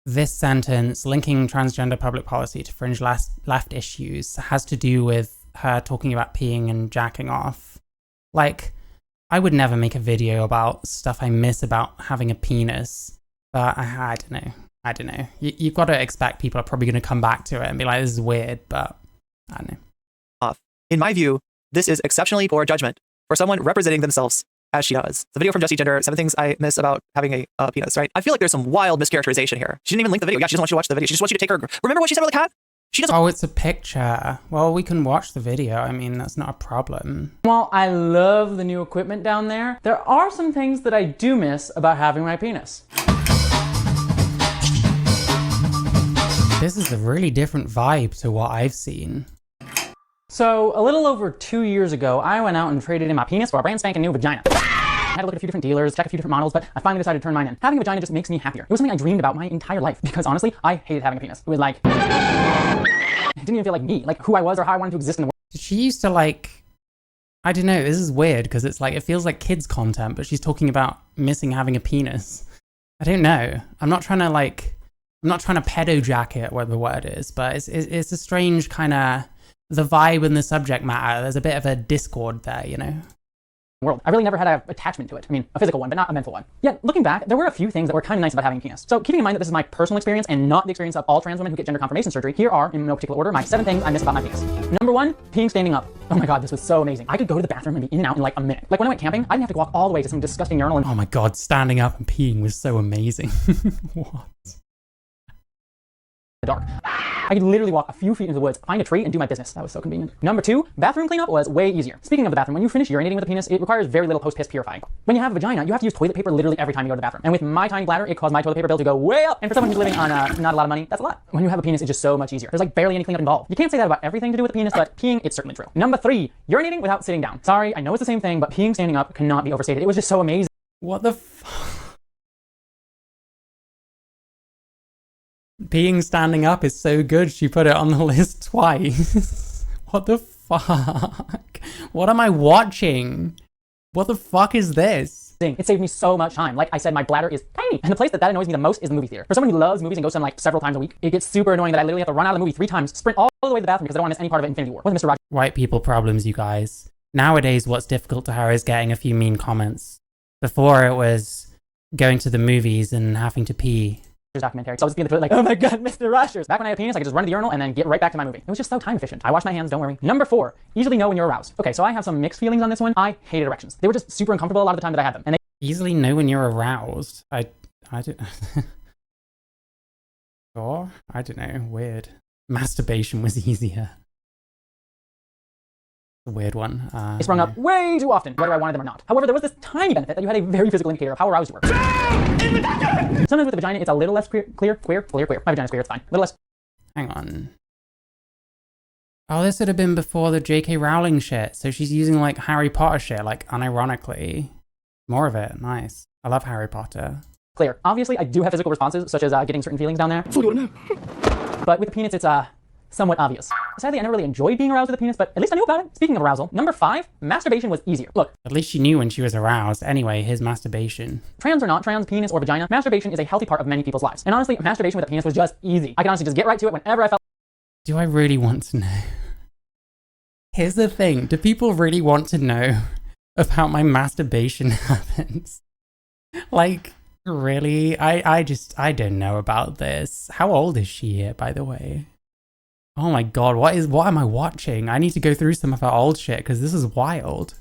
this sentence, linking transgender public policy to fringe left issues, has to do with her talking about peeing and jacking off. Like, I would never make a video about stuff I miss about having a penis, but I don't know. You've got to expect people are probably going to come back to it and be like, this is weird, but I don't know. In my view, this is exceptionally poor judgment for someone representing themselves as she does. The video from Jessie Gender, 7 things I miss about having a penis, right? I feel like there's some wild mischaracterization here. She didn't even link the video. Yeah, she doesn't want you to watch the video. She just wants you to take her. Remember what she said about the cat? She doesn't. Oh, it's a picture. Well, we can watch the video. I mean, that's not a problem. While I love the new equipment down there, there are some things that I do miss about having my penis. This is a really different vibe to what I've seen. So, a little over 2 years ago, I went out and traded in my penis for a brand spanking new vagina. I had to look at a few different dealers, check a few different models, but I finally decided to turn mine in. Having a vagina just makes me happier. It was something I dreamed about my entire life, because honestly, I hated having a penis. It was like, it didn't even feel like me, like who I was or how I wanted to exist in the world. She used to I don't know, this is weird, because it's like, it feels like kids content, but she's talking about missing having a penis. I don't know. I'm not trying to pedo jacket what the word is, but it's a strange kind of, the vibe and the subject matter, there's a bit of a discord there, you know? World. I really never had an attachment to it. I mean, a physical one, but not a mental one. Yet, looking back, there were a few things that were kind of nice about having a penis. So, keeping in mind that this is my personal experience and not the experience of all trans women who get gender confirmation surgery, here are, in no particular order, my 7 things I miss about my penis. Number 1, peeing standing up. Oh my god, this was so amazing. I could go to the bathroom and be in and out in like a minute. Like when I went camping, I didn't have to walk all the way to some disgusting urinal and— Oh my god, standing up and peeing was so amazing. What? the dark. I could literally walk a few feet into the woods, find a tree, and do my business. That was so convenient. Number 2, bathroom cleanup was way easier. Speaking of the bathroom, when you finish urinating with a penis, it requires very little post-piss purifying. When you have a vagina, you have to use toilet paper literally every time you go to the bathroom. And with my tiny bladder, it caused my toilet paper bill to go way up. And for someone who's living on not a lot of money, that's a lot. When you have a penis, it's just so much easier. There's like barely any cleanup involved. You can't say that about everything to do with a penis, but peeing, it's certainly true. Number 3, urinating without sitting down. Sorry, I know it's the same thing, but peeing standing up cannot be overstated. It was just so amazing. What the fuck? Peeing standing up is so good, she put it on the list twice. What the fuck? What am I watching? What the fuck is this? It saved me so much time. Like I said, my bladder is tiny. And the place that annoys me the most is the movie theater. For someone who loves movies and goes to them like several times a week, it gets super annoying that I literally have to run out of the movie 3 times, sprint all the way to the bathroom because I don't want to miss any part of Infinity War. With Mr. Rogers. White people problems, you guys. Nowadays, what's difficult to her is getting a few mean comments. Before, it was going to the movies and having to pee. Documentary. So I'll just be in the toilet like, oh my god, Mr. Rogers. Back when I had a penis, I could just run to the urinal and then get right back to my movie. It was just so time efficient. I wash my hands, don't worry. Number 4, easily know when you're aroused. Okay, so I have some mixed feelings on this one. I hated erections. They were just super uncomfortable a lot of the time that I had them. And they easily know when you're aroused. I do. Or I don't know. Weird. Masturbation was easier. A weird one. They sprung up way too often, whether I wanted them or not. However, there was this tiny benefit that you had a very physical indicator of how aroused you were. Sometimes with the vagina, it's a little less queer. My vagina's queer, it's fine. A little less. Hang on. Oh, this would have been before the J.K. Rowling shit. So she's using like Harry Potter shit, like unironically. More of it. Nice. I love Harry Potter. Clear. Obviously, I do have physical responses, such as getting certain feelings down there. But with the penis, it's somewhat obvious. Sadly, I never really enjoyed being aroused with a penis, but at least I knew about it. Speaking of arousal, number 5, masturbation was easier. Look. At least she knew when she was aroused. Anyway, his masturbation. Trans or not trans, penis or vagina, masturbation is a healthy part of many people's lives. And honestly, masturbation with a penis was just easy. I could honestly just get right to it whenever I felt. Do I really want to know? Here's the thing. Do people really want to know about my masturbation habits? Like, really? I don't know about this. How old is she here, by the way? Oh my god, what am I watching? I need to go through some of her old shit, because this is wild.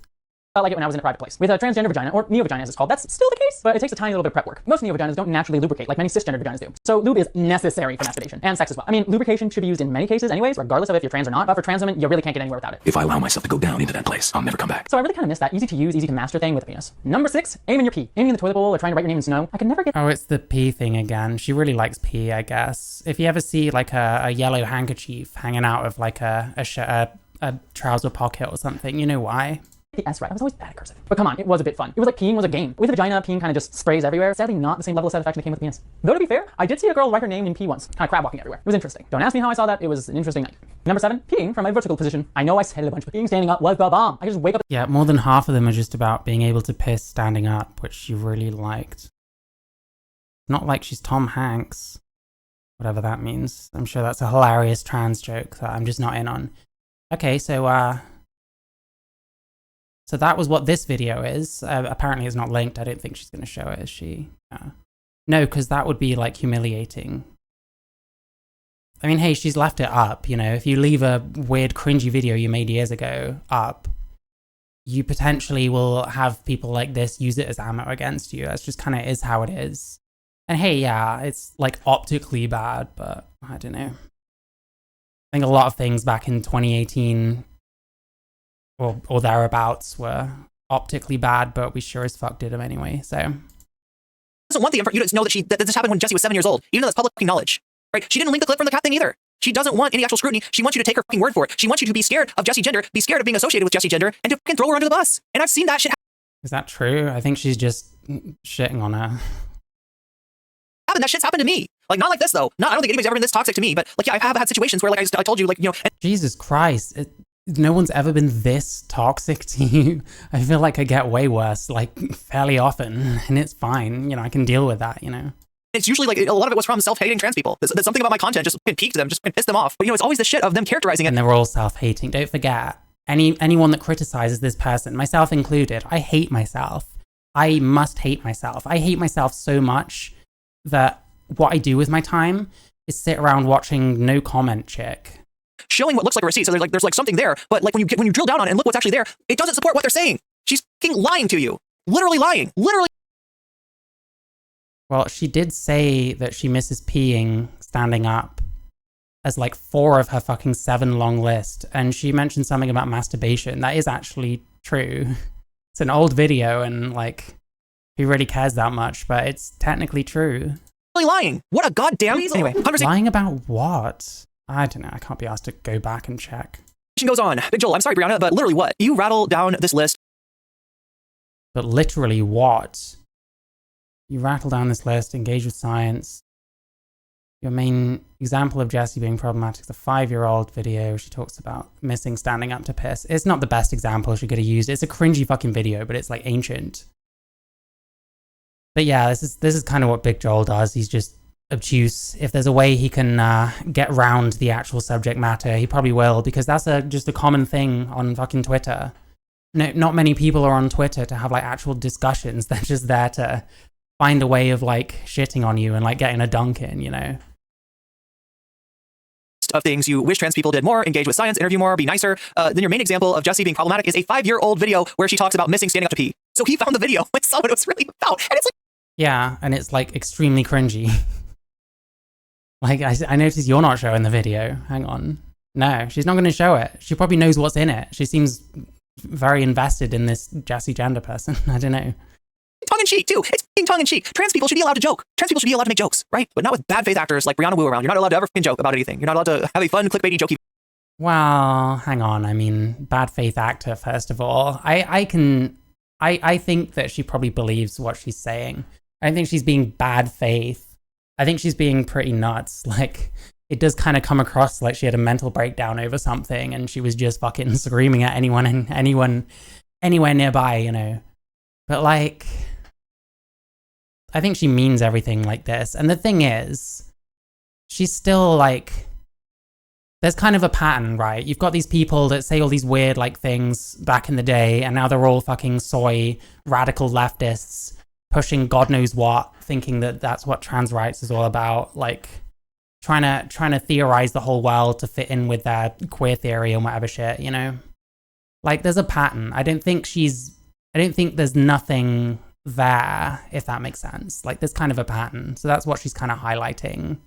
Felt like it when I was in a private place. With a transgender vagina, or neovagina as it's called, that's still the case, but it takes a tiny little bit of prep work. Most neovaginas don't naturally lubricate like many cisgender vaginas do. So lube is necessary for masturbation, and sex as well. I mean, lubrication should be used in many cases anyways, regardless of if you're trans or not, but for trans women, you really can't get anywhere without it. If I allow myself to go down into that place, I'll never come back. So I really kind of miss that easy to use, easy to master thing with a penis. Number 6, aim in your pee. Aiming in the toilet bowl or trying to write your name in snow. I could never get— Oh, it's the pee thing again. She really likes pee, I guess. If you ever see like a yellow handkerchief hanging out of like a trouser pocket or something, you know why. the S right. I was always bad at cursive. But come on, it was a bit fun. It was like peeing was a game. With a vagina, peeing kind of just sprays everywhere. Sadly, not the same level of satisfaction that came with the penis. Though to be fair, I did see a girl write her name in pee once. Kind of crab walking everywhere. It was interesting. Don't ask me how I saw that. It was an interesting night. Number 7, peeing from a vertical position. I know I said it a bunch, but peeing standing up was the bomb. I could just wake up. Yeah, more than half of them are just about being able to piss standing up, which you really liked. Not like she's Tom Hanks. Whatever that means. I'm sure that's a hilarious trans joke that I'm just not in on. Okay, so that was what this video is. Apparently it's not linked. I don't think she's going to show it, is she? No, because that would be, like, humiliating. I mean, hey, she's left it up, you know? If you leave a weird, cringy video you made years ago up, you potentially will have people like this use it as ammo against you. That's just kind of is how it is. And hey, yeah, it's, like, optically bad, but I don't know. I think a lot of things back in 2018 or thereabouts were optically bad, but we sure as fuck did them anyway, so. Doesn't want you to know that this happened when Jessie was 7 years old, even though that's public knowledge, right? She didn't link the clip from the cat thing either. She doesn't want any actual scrutiny. She wants you to take her fucking word for it. She wants you to be scared of Jessie Gender, be scared of being associated with Jessie Gender, and to fucking throw her under the bus. And I've seen that shit happen. Is that true? I think she's just shitting on her. That shit's happened to me. Like, not like this, though. I don't think anybody's ever been this toxic to me, but, like, yeah, I have had situations where, like, I told you, like, you know. Jesus Christ. No one's ever been this toxic to you. I feel like I get way worse, like, fairly often, and it's fine. You know, I can deal with that, you know. It's usually, like, a lot of it was from self-hating trans people. There's something about my content just piqued them, just pissed them off. But, you know, it's always the shit of them characterizing it. And they're all self-hating. Don't forget, anyone that criticizes this person, myself included, I hate myself. I must hate myself. I hate myself so much that what I do with my time is sit around watching no comment chick. Showing what looks like a receipt, so there's like something there, but like when you drill down on it and look what's actually there, it doesn't support what they're saying. She's fucking lying to you. Literally lying. Literally. Well, she did say that she misses peeing standing up as like 4 of her fucking 7 long list, and she mentioned something about masturbation. That is actually true. It's an old video, and like, who really cares that much, but it's technically true. Really lying. What a goddamn... Anyway, conversation lying about what? I don't know. I can't be asked to go back and check. Goes on. Big Joel, I'm sorry, Brianna, but literally what? You rattle down this list. But literally what? You rattle down this list, engage with science. Your main example of Jessie being problematic is the 5-year-old video. She talks about missing standing up to piss. It's not the best example she could have used. It's a cringy fucking video, but it's like ancient. But yeah, this is kind of what Big Joel does. He's just obtuse. If there's a way he can get round the actual subject matter, he probably will, because that's just a common thing on fucking Twitter. No, not many people are on Twitter to have like actual discussions. They're just there to find a way of like shitting on you and like getting a dunk in, you know? Of things you wish trans people did more: engage with science, interview more, be nicer. Then your main example of Jessie being problematic is a 5-year-old video where she talks about missing standing up to pee. So he found the video and saw what it was really about, and it's like... Yeah, and it's like extremely cringy. Like, I noticed you're not showing the video. Hang on. No, she's not going to show it. She probably knows what's in it. She seems very invested in this Jessie Gender person. I don't know. Tongue-in-cheek, too. It's being tongue-in-cheek. Trans people should be allowed to joke. Trans people should be allowed to make jokes, right? But not with bad faith actors like Brianna Wu around. You're not allowed to ever fucking joke about anything. You're not allowed to have a fun, clickbaity, jokey... Well, hang on. I mean, bad faith actor, first of all. I think that she probably believes what she's saying. I don't think she's being bad faith. I think she's being pretty nuts. Like, it does kind of come across like she had a mental breakdown over something and she was just fucking screaming at anyone anywhere nearby, you know. But like, I think she means everything like this. And the thing is, she's still like, there's kind of a pattern, right? You've got these people that say all these weird like things back in the day, and now they're all fucking soy radical leftists pushing God knows what, thinking that that's what trans rights is all about, like trying to theorize the whole world to fit in with their queer theory and whatever shit, you know? Like, there's a pattern. I don't think there's nothing there, if that makes sense. Like, there's kind of a pattern. So that's what she's kind of highlighting.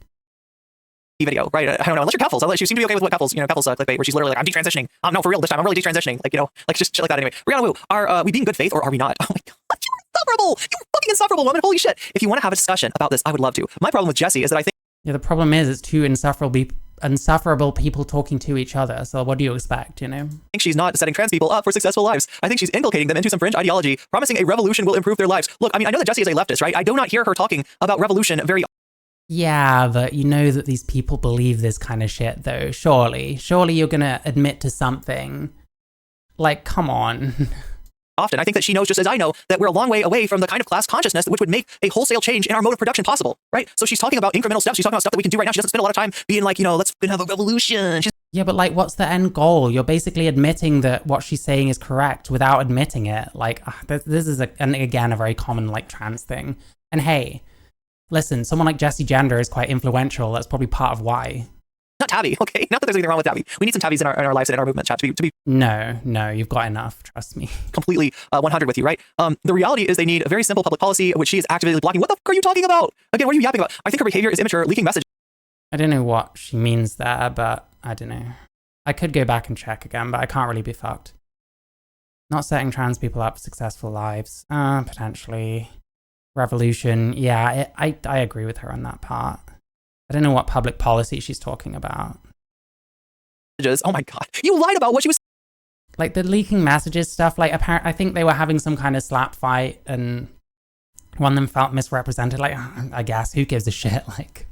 Video, right? I don't know, unless you're couples. She seemed to be okay with what couples clickbait, where she's literally like, I'm detransitioning. No, for real, this time I'm really detransitioning. Like, you know, like just shit like that. Anyway, Brianna Wu, are we being good faith or are we not? Oh my god, you're insufferable. You're fucking insufferable, woman. Holy shit. If you want to have a discussion about this, I would love to. My problem with Jessie is that I think... Yeah, the problem is it's two insufferable people talking to each other. So what do you expect, you know? I think she's not setting trans people up for successful lives. I think she's inculcating them into some fringe ideology, promising a revolution will improve their lives. Look, I mean, I know that Jessie is a leftist, right? I do not hear her talking about revolution very Yeah, but you know that these people believe this kind of shit, though. Surely you're gonna admit to something. Like, come on. often. I think that she knows, just as I know, that we're a long way away from the kind of class consciousness which would make a wholesale change in our mode of production possible, right? So she's talking about incremental steps. She's talking about stuff that we can do right now. She doesn't spend a lot of time being like, let's have a revolution. Yeah, but like, what's the end goal? You're basically admitting that what she's saying is correct without admitting it. Like, this is, again, a very common, like, trans thing. And hey, listen, someone like Jessie Gender is quite influential. That's probably part of why. Not Tabby, okay? Not that there's anything wrong with Tabby. We need some Tabbies in our lives and in our movement chat to be No, you've got enough, trust me. completely 100 with you, right? The reality is they need a very simple public policy, which she is actively blocking. What the fuck are you talking about? Again, what are you yapping about? I think her behavior is immature, leaking messages. I don't know what she means there, but I don't know. I could go back and check again, but I can't really be fucked. Not setting trans people up for successful lives. Potentially. Revolution. Yeah, I agree with her on that part. I don't know what public policy she's talking about. Oh my god. You lied about what she was. Like the leaking messages stuff, like I think they were having some kind of slap fight and one of them felt misrepresented. Like, I guess, who gives a shit? Like,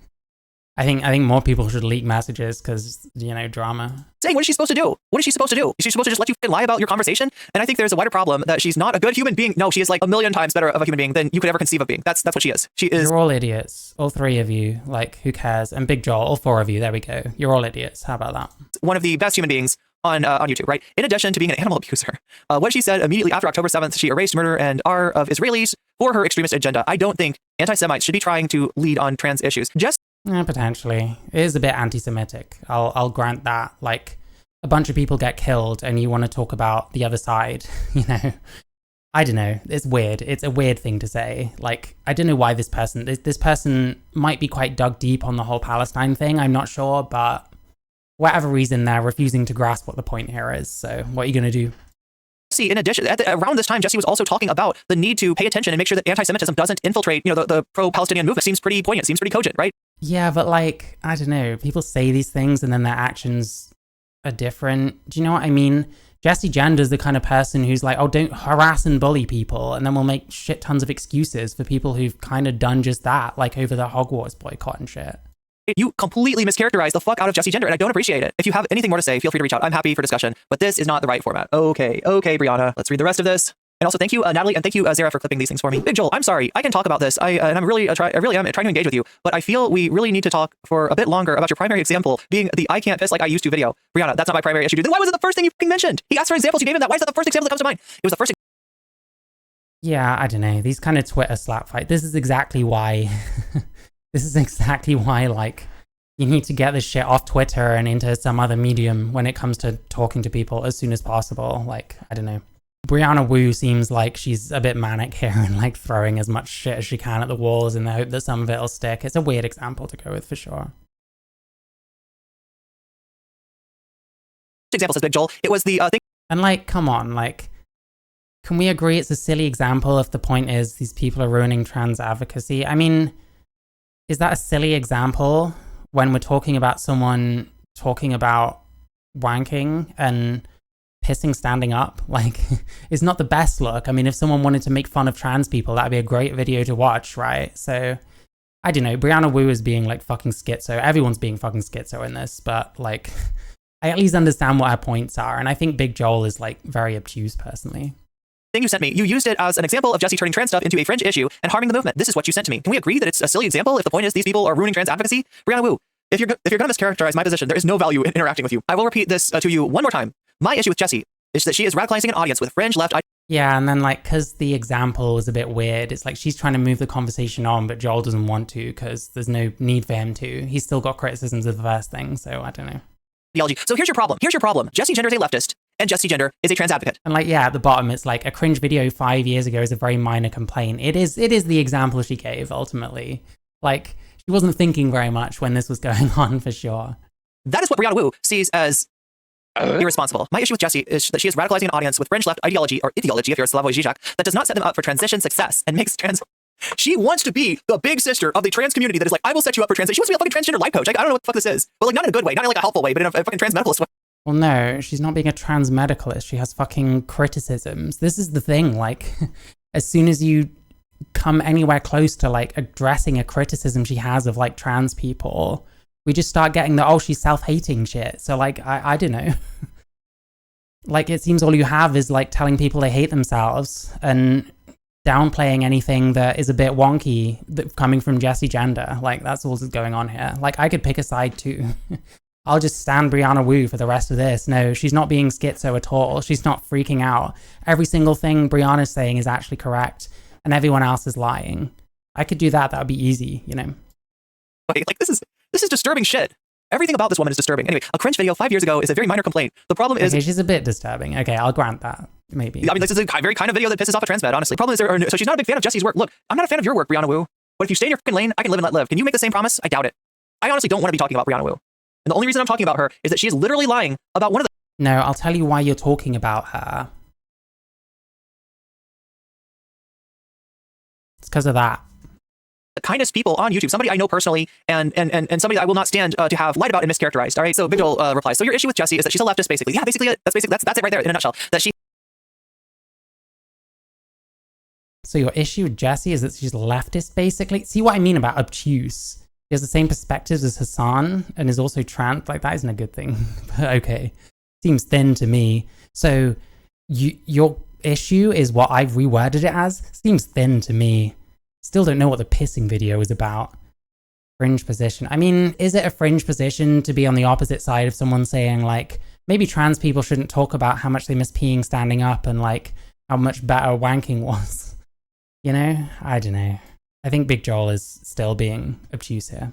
I think more people should leak messages because, drama. Saying, what is she supposed to do? What is she supposed to do? Is she supposed to just let you lie about your conversation? And I think there's a wider problem that she's not a good human being. No, she is like a million times better of a human being than you could ever conceive of being. That's what she is. She is. You're all idiots. All three of you. Like, who cares? And Big Joel, all four of you. There we go. You're all idiots. How about that? One of the best human beings on YouTube, right? In addition to being an animal abuser. What she said immediately after October 7th, she erased murder and R of Israelis for her extremist agenda. I don't think anti-Semites should be trying to lead on trans issues. Potentially. It is a bit anti-Semitic. I'll grant that. Like, a bunch of people get killed and you want to talk about the other side, I don't know. It's weird. It's a weird thing to say. Like, I don't know why this person might be quite dug deep on the whole Palestine thing. I'm not sure, but whatever reason, they're refusing to grasp what the point here is. So what are you going to do? See, in addition, around this time, Jessie was also talking about the need to pay attention and make sure that anti-Semitism doesn't infiltrate, the pro-Palestinian movement. Seems pretty poignant, seems pretty cogent, right? Yeah, but like, I don't know. People say these things and then their actions are different. Do you know what I mean? Jessie Gender's the kind of person who's like, oh, don't harass and bully people. And then we'll make shit tons of excuses for people who've kind of done just that, like over the Hogwarts boycott and shit. You completely mischaracterized the fuck out of Jessie Gender, and I don't appreciate it. If you have anything more to say, feel free to reach out. I'm happy for discussion, but this is not the right format. Okay, Brianna, let's read the rest of this. And also, thank you, Natalie, and thank you, Zara, for clipping these things for me. Big Joel, I'm sorry, I can talk about this. And I'm really, I really am trying to engage with you, but I feel we really need to talk for a bit longer about your primary example being the I can't piss like I used to video. Brianna, that's not my primary issue. Then why was it the first thing you mentioned? He asked for examples, you gave him that. Why is that the first example that comes to mind? It was the first. Yeah, I don't know. These kind of Twitter slap fight. This is exactly why. Like, you need to get this shit off Twitter and into some other medium when it comes to talking to people as soon as possible. Like, I don't know. Brianna Wu seems like she's a bit manic here and like throwing as much shit as she can at the walls in the hope that some of it'll stick. It's a weird example to go with for sure. Example says Big Joel. It was the thing. And like, come on, like, can we agree it's a silly example if the point is these people are ruining trans advocacy? I mean, is that a silly example when we're talking about someone talking about wanking and pissing standing up? Like, it's not the best look. I mean, if someone wanted to make fun of trans people, that'd be a great video to watch, right? So, I don't know. Brianna Wu is being like fucking schizo. Everyone's being fucking schizo in this, but like, I at least understand what her points are. And I think Big Joel is like very obtuse personally. Thing you sent me, you used it as an example of Jessie turning trans stuff into a fringe issue and harming the movement. This is what you sent to me. Can we agree that it's a silly example if the point is these people are ruining trans advocacy? Brianna Wu, if you're going to mischaracterize my position, there is no value in interacting with you. I will repeat this to you one more time. My issue with Jessie is that she is radicalizing an audience with fringe left. Yeah, and then like, because the example was a bit weird, it's like she's trying to move the conversation on, but Joel doesn't want to because there's no need for him to. He's still got criticisms of the first thing, so I don't know. Ideology. So here's your problem. Jessie Gender is a leftist, and Jessie Gender is a trans advocate. And like, yeah, at the bottom, it's like a cringe video 5 years ago is a very minor complaint. It is the example she gave, ultimately. Like, she wasn't thinking very much when this was going on, for sure. That is what Brianna Wu sees as irresponsible. My issue with Jessie is that she is radicalizing an audience with fringe left ideology, or ideology if you're a Slavoj Žižek, that does not set them up for transition success and makes trans She wants to be the big sister of the trans community that is like, I will set you up for trans. She wants to be a fucking transgender life coach. Like, I don't know what the fuck this is. But like, not in a good way, not in like a helpful way, but in a fucking trans medicalist way. Well, no, she's not being a trans medicalist. She has fucking criticisms. This is the thing. Like, as soon as you come anywhere close to like addressing a criticism she has of like trans people, we just start getting the, oh, she's self-hating shit. So like, I don't know. Like, it seems all you have is like telling people they hate themselves and downplaying anything that is a bit wonky coming from Jessie Gender. Like, that's all that's going on here. Like, I could pick a side too. I'll just stand Brianna Wu for the rest of this. No, she's not being schizo at all. She's not freaking out. Every single thing Brianna's saying is actually correct, and everyone else is lying. I could do that. That would be easy, you know? Like, this is disturbing shit. Everything about this woman is disturbing. Anyway, a cringe video 5 years ago is a very minor complaint. The problem is... Okay, she's a bit disturbing. Okay, I'll grant that. Maybe. I mean, this is a very kind of video that pisses off a trans med, honestly. Problem is, so she's not a big fan of Jessie's work. Look, I'm not a fan of your work, Brianna Wu. But if you stay in your fucking lane, I can live and let live. Can you make the same promise? I doubt it. I honestly don't want to be talking about Brianna Wu. And the only reason I'm talking about her is that she is literally lying about one of the... No, I'll tell you why you're talking about her. It's because of that. The kindest people on YouTube, somebody I know personally, and somebody I will not stand to have lied about and mischaracterized. All right, so Big Joel replies. So your issue with Jessie is that she's a leftist, basically. Yeah, basically it. That's it right there in a nutshell. That she... So your issue with Jessie is that she's leftist, basically? See what I mean about obtuse? She has the same perspectives as Hassan and is also trans. Like, that isn't a good thing. But okay. Seems thin to me. So your issue is what I've reworded it as? Seems thin to me. Still don't know what the pissing video is about. Fringe position. I mean, is it a fringe position to be on the opposite side of someone saying, like, maybe trans people shouldn't talk about how much they miss peeing standing up and, like, how much better wanking was? You know? I don't know. I think Big Joel is still being obtuse here.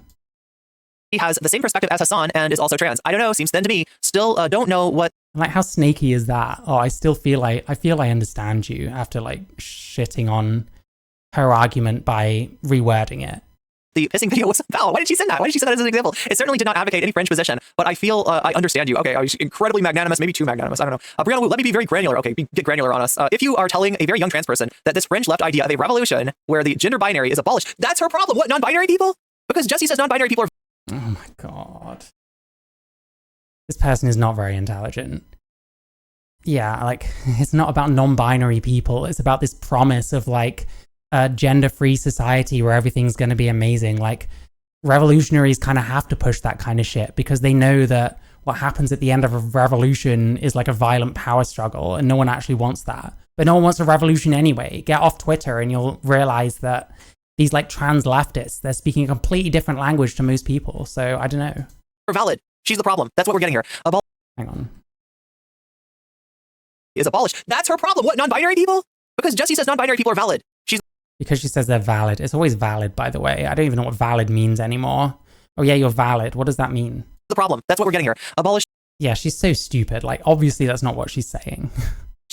He has the same perspective as Hassan and is also trans. I don't know, seems thin to me. Still don't know what... Like, how snaky is that? Oh, I feel I understand you after, like, shitting on her argument by rewording it. The pissing video was about. Why did she send that? Why did she send that as an example? It certainly did not advocate any fringe position, but I feel I understand you. Okay, I was incredibly magnanimous, maybe too magnanimous. I don't know. Brianna, let me be very granular. Okay, get granular on us. If you are telling a very young trans person that this fringe left idea of a revolution where the gender binary is abolished, that's her problem. What, non-binary people? Because Jessie says non-binary people are... Oh my god. This person is not very intelligent. Yeah, like, it's not about non-binary people. It's about this promise of, like, a gender-free society where everything's going to be amazing. Like, revolutionaries kind of have to push that kind of shit because they know that what happens at the end of a revolution is like a violent power struggle, and no one actually wants that. But no one wants a revolution anyway. Get off Twitter and you'll realize that these, like, trans leftists, they're speaking a completely different language to most people. So I don't know. Valid. She's the problem. That's what we're getting here. Hang on. Is abolished. That's her problem. What, non-binary people? Because Jessie says non-binary people are valid. Because she says they're valid. It's always valid, by the way. I don't even know what valid means anymore. Oh yeah, you're valid. What does that mean? The problem. That's what we're getting here. Abolished. Yeah, she's so stupid. Like, obviously that's not what she's saying.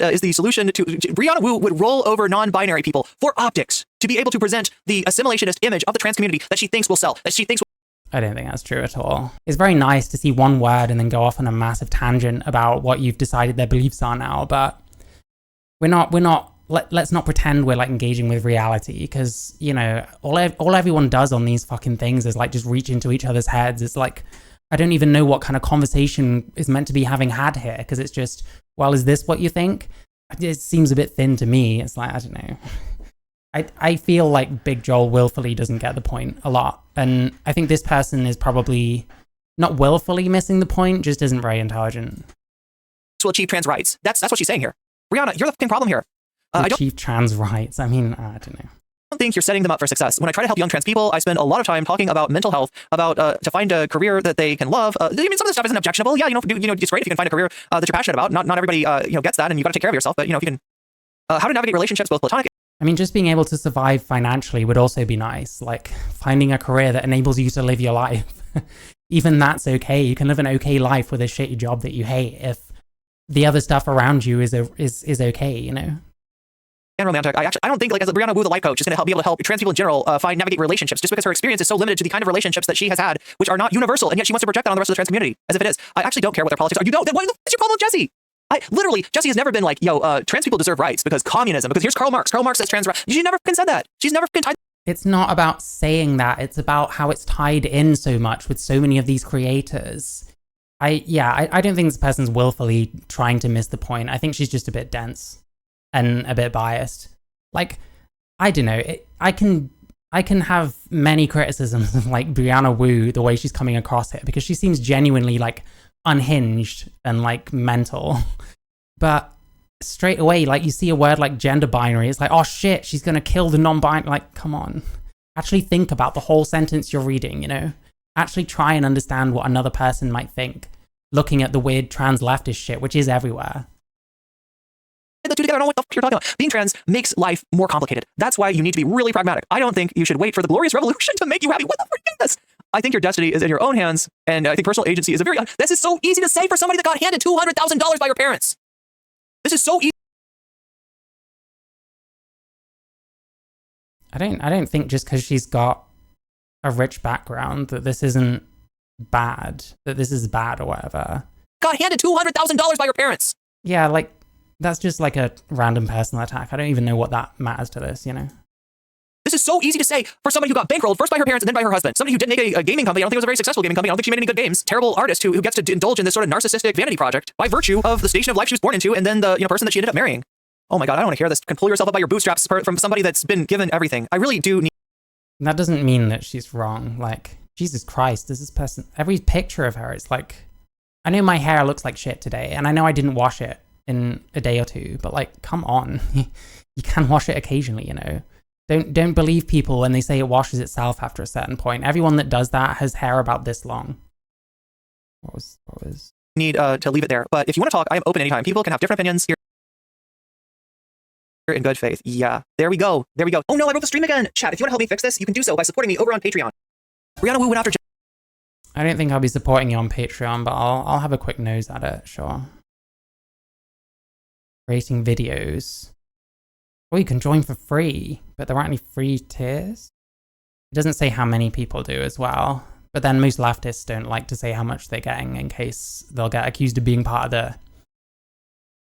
Is the solution to... Brianna Wu would roll over non-binary people for optics to be able to present the assimilationist image of the trans community that she thinks will sell, that she thinks will... I don't think that's true at all. It's very nice to see one word and then go off on a massive tangent about what you've decided their beliefs are now, but let's not pretend we're, like, engaging with reality, because, you know, all everyone does on these fucking things is, like, just reach into each other's heads. It's like, I don't even know what kind of conversation is meant to be having had here, because it's just, well, is this what you think? It seems a bit thin to me. It's like, I don't know. I feel like Big Joel willfully doesn't get the point a lot, and I think this person is probably not willfully missing the point, just isn't very intelligent. To achieve trans rights. That's what she's saying here. Brianna, you're the fucking problem here. Achieve trans rights. I mean, I don't know. I don't think you're setting them up for success. When I try to help young trans people, I spend a lot of time talking about mental health, about to find a career that they can love. I mean, some of this stuff isn't objectionable. Yeah, it's great if you can find a career that you're passionate about. Not everybody gets that, and you got to take care of yourself. But if you can, how to navigate relationships, both platonic. I mean, just being able to survive financially would also be nice. Like, finding a career that enables you to live your life. Even that's okay. You can live an okay life with a shitty job that you hate if the other stuff around you is okay, you know? And romantic. I don't think, like, as Brianna Wu, the life coach, is going to be able to help trans people in general navigate relationships, just because her experience is so limited to the kind of relationships that she has had, which are not universal, and yet she wants to project that on the rest of the trans community as if it is. I actually don't care what their politics are. You don't. Then what is your problem with Jessie? Literally, Jessie has never been like, yo, trans people deserve rights because communism, because here's Karl Marx. Karl Marx says trans rights. She never fucking said that. She's never fucking tied. It's not about saying that. It's about how it's tied in so much with so many of these creators. I don't think this person's willfully trying to miss the point. I think she's just a bit dense and a bit biased. Like, I don't know. I can have many criticisms of like Brianna Wu, the way she's coming across it, because she seems genuinely like unhinged and like mental. But straight away, like you see a word like gender binary, it's like, oh shit, she's gonna kill the non-binary. Like, come on. Actually think about the whole sentence you're reading, you know? Actually try and understand what another person might think, looking at the weird trans leftist shit, which is everywhere. The two together, I don't know what the fuck you're talking about. Being trans makes life more complicated. That's why you need to be really pragmatic. I don't think you should wait for the glorious revolution to make you happy. What the fuck is this? I think your destiny is in your own hands, and I think personal agency is a very... This is so easy to say for somebody that got handed $200,000 by your parents. This is so easy. I don't think just because she's got a rich background that this isn't bad, that this is bad or whatever. Got handed $200,000 by your parents. Yeah, like, that's just like a random personal attack. I don't even know what that matters to this, you know? This is so easy to say for somebody who got bankrolled first by her parents and then by her husband. Somebody who didn't make a gaming company. I don't think it was a very successful gaming company. I don't think she made any good games. Terrible artist who gets to indulge in this sort of narcissistic vanity project by virtue of the station of life she was born into and then the person that she ended up marrying. Oh my God, I don't want to hear this. You can pull yourself up by your bootstraps from somebody that's been given everything. I really do need... That doesn't mean that she's wrong. Like, Jesus Christ, this person... Every picture of her is like... I know my hair looks like shit today, and I know I didn't wash it in a day or two, but like, come on. You can wash it occasionally, you know? Don't believe people when they say it washes itself after a certain point. Everyone that does that has hair about this long. What was... Need to leave it there. But if you want to talk, I am open anytime. People can have different opinions here in good faith. Yeah. There we go. There we go. Oh no, I broke the stream again. Chat, if you want to help me fix this, you can do so by supporting me over on Patreon. Brianna Wu went after... I don't think I'll be supporting you on Patreon, but I'll have a quick nose at it, sure. Rating videos. Well, you can join for free, but there aren't any free tiers. It doesn't say how many people do as well, but then most leftists don't like to say how much they're getting in case they'll get accused of being part of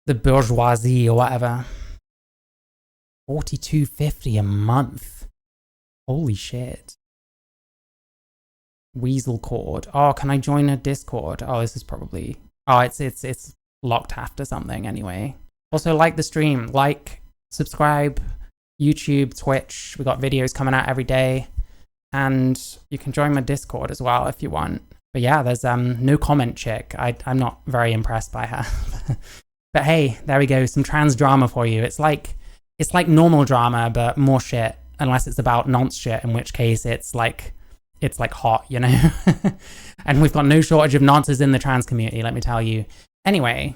the bourgeoisie or whatever. $42.50 a month. Holy shit. Weasel Cord. Oh, can I join a Discord? Oh, this is probably... Oh, it's locked after something anyway. Also, like the stream. Like, subscribe, YouTube, Twitch. We got videos coming out every day. And you can join my Discord as well if you want. But yeah, there's no comment chick. I'm not very impressed by her. But hey, there we go. Some trans drama for you. It's like normal drama, but more shit. Unless it's about nonce shit, in which case it's like hot, you know? And we've got no shortage of nonces in the trans community, let me tell you. Anyway,